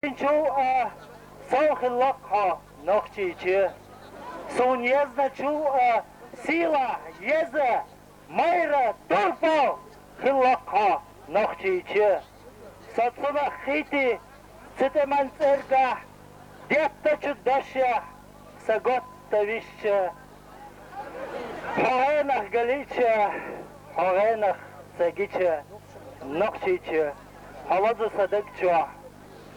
Чу сохлокха НОХЧИ-ЧОЙ. Суньезна чу сила еза майра дурпо хилокха НОХЧИ-ЧОЙ. Сацуна хити цитеманцерга детта чудаща саготта вища. Хогенах галича, хогенах сагича НОХЧИ-ЧОЙ. Халазу садыкча.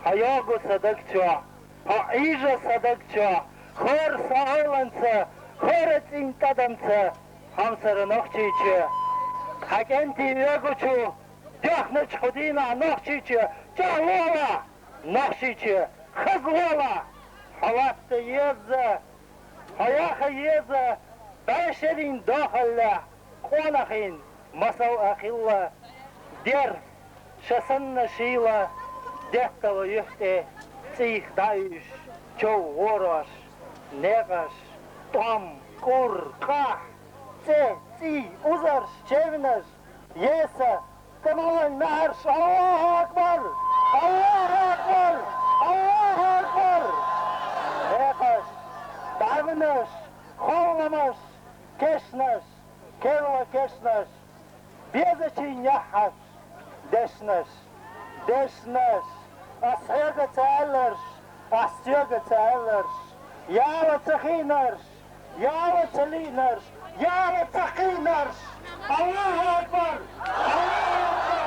Hayagı sadıkça, haijı sadıkça, hır sağlança, hır intadamça, hamsarı NOХЧИ-ЧОЙ. Hakenti yeguçu, dehne çudina NOХЧИ-ЧОЙ, çağlala NOХЧИ-ЧОЙ, hızlala, havatta yezze, hayakı yezze, beşerin dahalla, konahin, masav akilla, der, şasanna şila, Дехтало юхте, цих даиш, чо вораш, негаш, том, кур, ках, це, ци, узарш, чевнаш, еса, камалан марш, Аллаху Акбар, Аллаху Акбар, Аллаху Акбар. Негаш, давнаш, холнамаш, кешнаш, келла кешнаш, безачи няхаш, дешнаш. Deşneş, asyaga çağırır, asyaga çağırır, yağla çıkınır, yağla çelinir, yağla çıkınır. Allahu Akbar, Allahu Akbar,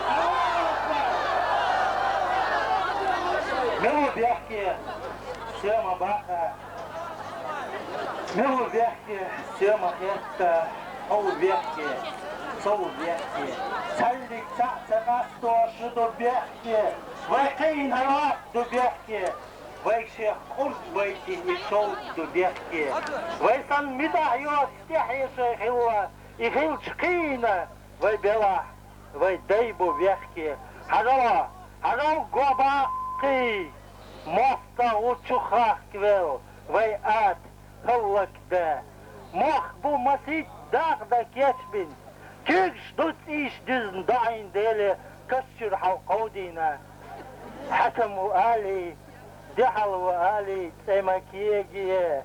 Allahu Akbar. Mehu bihki, sema baka, mehu bihki, sema hetta, o bihki. Soğuk-Bihki, sellik çağçağastı aşıdı Bihki, ve kıyın havattı Bihki, ve şeyh kurt beyti işolttu Bihki, ve san midah yok stihyi şeyhilla, ihil çıkıyna, ve bela, ve deybu Bihki, harav gobaqi, mosta uçukhak vel, ve at, hıllakda, moh bu masit dağda geçbin, كيش دوت إيش دزن داين ديلي كسر حوقودينا حكم وآلي دحل وآلي تيمكيجي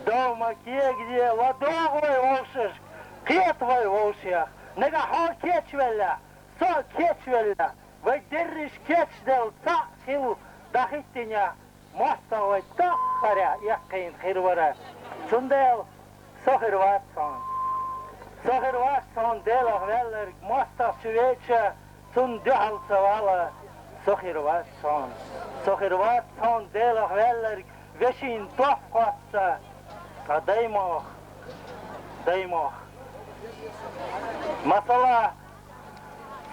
دومكيجي ودوغوي ووشش قيطوي ووشيخ نجا حول كيتش ولا صو كيتش ولا ويدرش كيتش دل تأخيل داخلتنيا مستوى تأخرا يقين خيرورا سندل سخر واتسان Sohir vasson delach veller, mosta suvecha, sun duhal savala, sohir vasson delach veller, veshin tohqatsa, daimoch. Masala,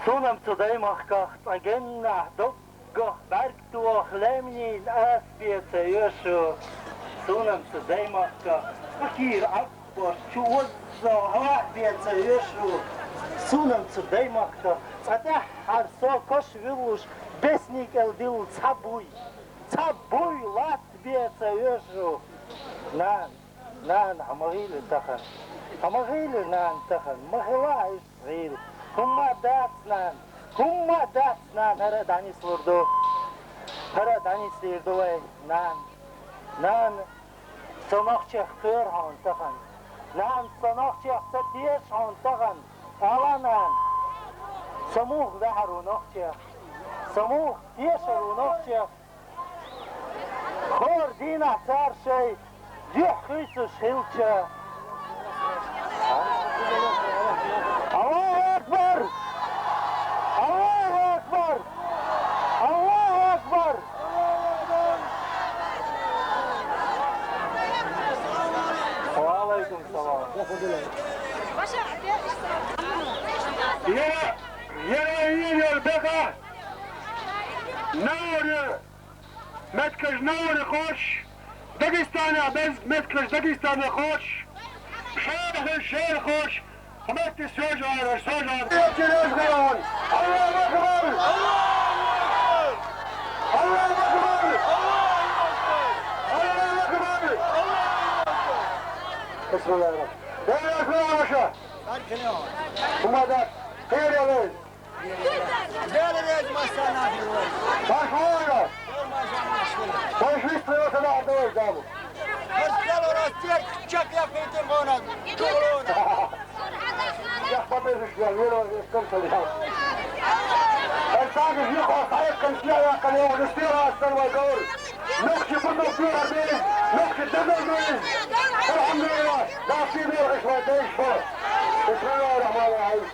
sunam zu daimoch kacht, agenna, dokgoch, bergtuach, lemnin, asbietze, yoshu, sunam zu daimoch kacht, akir, akbosh, chuoz, هوا بيتsa يشو سونم цудай макта цада харсо кош вилуш бесник элдил цабуй лат бيتsa يشو нан амагиле тахан махила исрил хумма датнан хара данис лурду вай нан сонохчех хырхан тахан نعم سنخشى ستيش هنتغن ألانا سموخ ذهر ونخشى سموخ يشر ونخشى خور دينا صار شيء يحيسوش هلشى الله أكبر الله أكبر الله أكبر يا بقى نور متكش نور خوش داغستاني بس متكش داغستاني خوش شهر خوش همت سوجار الله أكبر الله أكبر الله أكبر بسم الله الرحمن الرحيم وماذا خير يا ولد؟ Gel masana. Başka قدامه. قالوا راستيك شك يا اخي تبغونا تقولونا. يا اخبار يشتغلوا يسكنوا اليوم. الفاقد يقع صحيح كان فيها كان يوم نستيرها السنة والدور. نقشي كله فيها بيز، نقشي الدبل بيز. الحمد لله، لا في بير عشوة ديش فوق. بسم الله الرحمن الرحيم.